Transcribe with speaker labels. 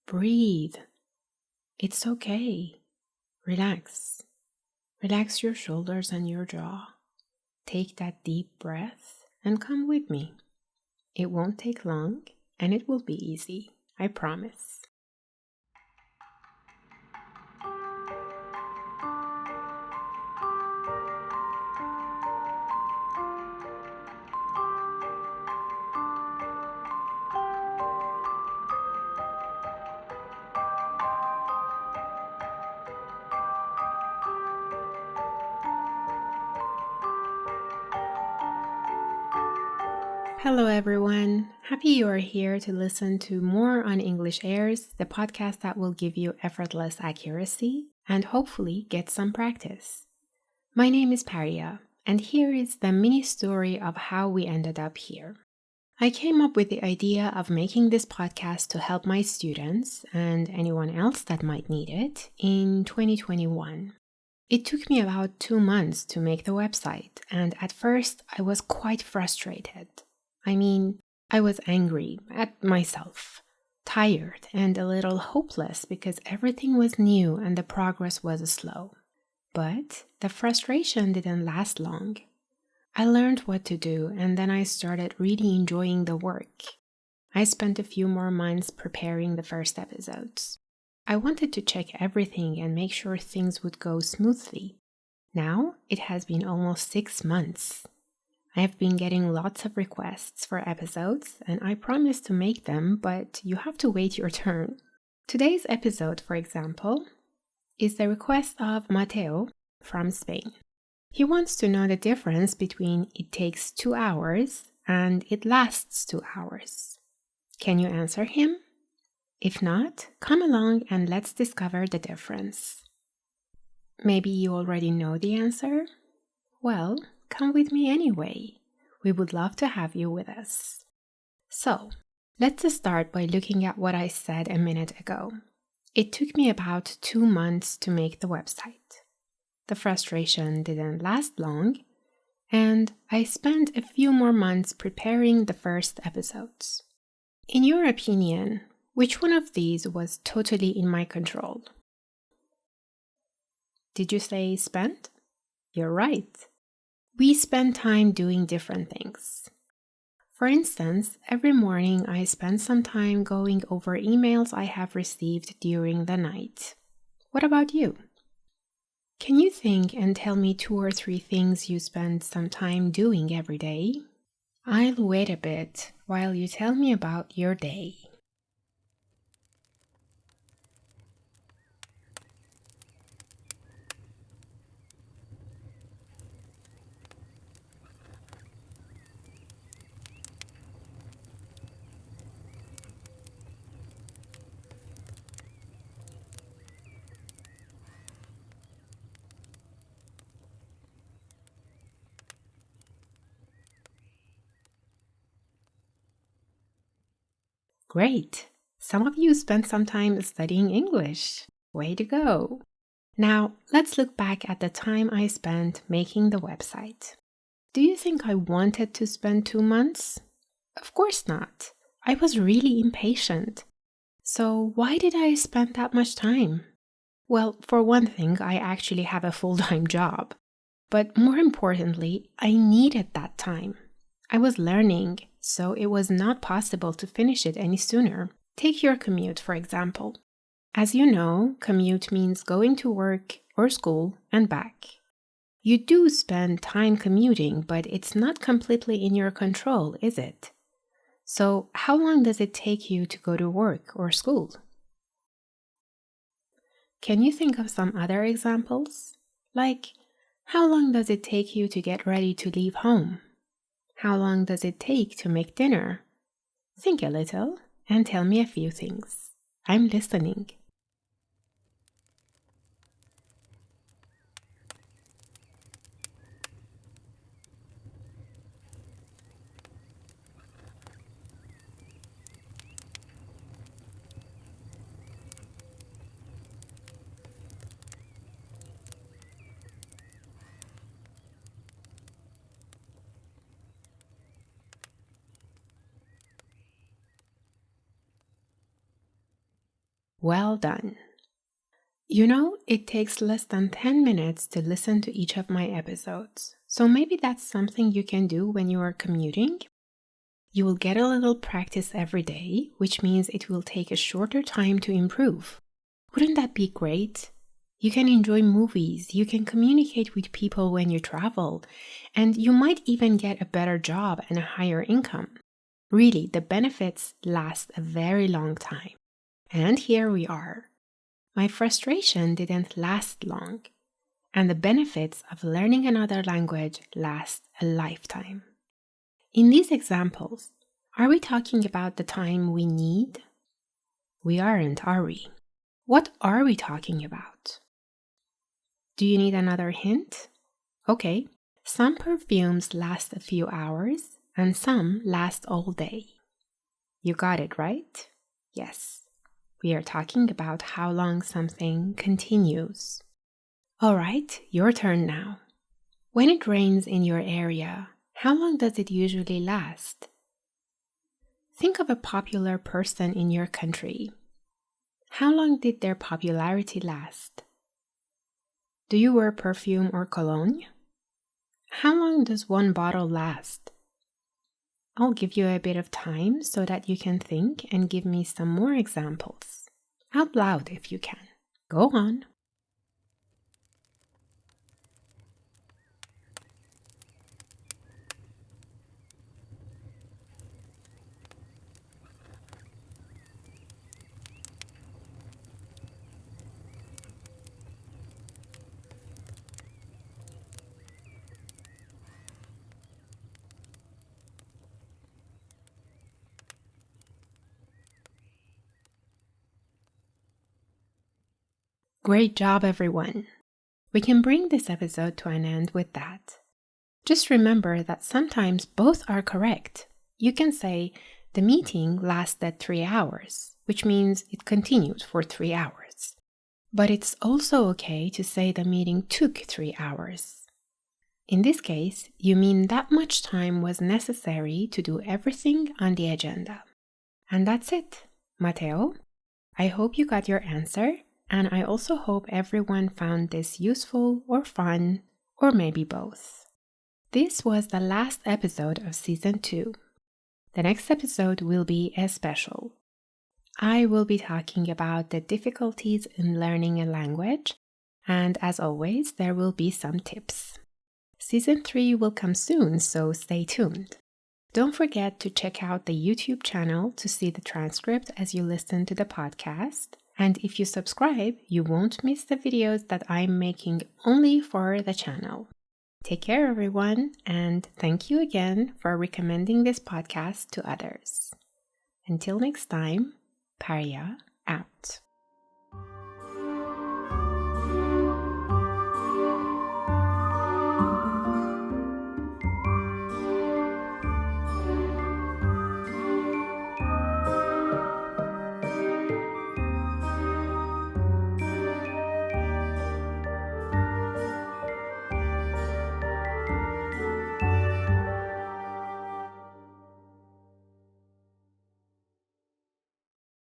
Speaker 1: Breathe. It's okay. Relax. Relax your shoulders and your jaw. Take that deep breath and come with me. It won't take long and it will be easy. I promise. Hello everyone. Happy you are here to listen to more on English Airs, the podcast that will give you effortless accuracy and hopefully get some practice. My name is Paria, and here is the mini story of how we ended up here. I came up with the idea of making this podcast to help my students and anyone else that might need it in 2021. It took me about 2 months to make the website, and at first I was quite frustrated. I was angry at myself, tired, and a little hopeless because everything was new and the progress was slow. But the frustration didn't last long. I learned what to do, and then I started really enjoying the work. I spent a few more months preparing the first episodes. I wanted to check everything and make sure things would go smoothly. Now it has been almost 6 months. I have been getting lots of requests for episodes, and I promise to make them, but you have to wait your turn. Today's episode, for example, is the request of Mateo from Spain. He wants to know the difference between it takes 2 hours and it lasts 2 hours. Can you answer him? If not, come along and let's discover the difference. Maybe you already know the answer? Well, come with me anyway. We would love to have you with us. So, let's start by looking at what I said a minute ago. It took me about 2 months to make the website. The frustration didn't last long, and I spent a few more months preparing the first episodes. In your opinion, which one of these was totally in my control? Did you say spent? You're right. We spend time doing different things. For instance, every morning I spend some time going over emails I have received during the night. What about you? Can you think and tell me 2 or 3 things you spend some time doing every day? I'll wait a bit while you tell me about your day. Great! Some of you spent some time studying English. Way to go! Now, let's look back at the time I spent making the website. Do you think I wanted to spend 2 months? Of course not. I was really impatient. So why did I spend that much time? Well, for one thing, I actually have a full-time job. But more importantly, I needed that time. I was learning, so it was not possible to finish it any sooner. Take your commute, for example. As you know, commute means going to work or school and back. You do spend time commuting, but it's not completely in your control, is it? So, how long does it take you to go to work or school? Can you think of some other examples? Like, how long does it take you to get ready to leave home? How long does it take to make dinner? Think a little and tell me a few things. I'm listening. Well done. You know, it takes less than 10 minutes to listen to each of my episodes. So maybe that's something you can do when you are commuting. You will get a little practice every day, which means it will take a shorter time to improve. Wouldn't that be great? You can enjoy movies, you can communicate with people when you travel, and you might even get a better job and a higher income. Really, the benefits last a very long time. And here we are. My frustration didn't last long, and the benefits of learning another language last a lifetime. In these examples, are we talking about the time we need? We aren't, are we? What are we talking about? Do you need another hint? Okay, some perfumes last a few hours and some last all day. You got it, right? Yes. We are talking about how long something continues. All right, your turn now. When it rains in your area, how long does it usually last? Think of a popular person in your country. How long did their popularity last? Do you wear perfume or cologne? How long does one bottle last? I'll give you a bit of time so that you can think and give me some more examples. Out loud if you can. Go on. Great job, everyone. We can bring this episode to an end with that. Just remember that sometimes both are correct. You can say, the meeting lasted 3 hours, which means it continued for 3 hours. But it's also okay to say the meeting took 3 hours. In this case, you mean that much time was necessary to do everything on the agenda. And that's it. Matteo, I hope you got your answer, and I also hope everyone found this useful or fun, or maybe both. This was the last episode of Season 2. The next episode will be a special. I will be talking about the difficulties in learning a language, and as always, there will be some tips. Season 3 will come soon, so stay tuned. Don't forget to check out the YouTube channel to see the transcript as you listen to the podcast. And if you subscribe, you won't miss the videos that I'm making only for the channel. Take care, everyone, and thank you again for recommending this podcast to others. Until next time, Paria out.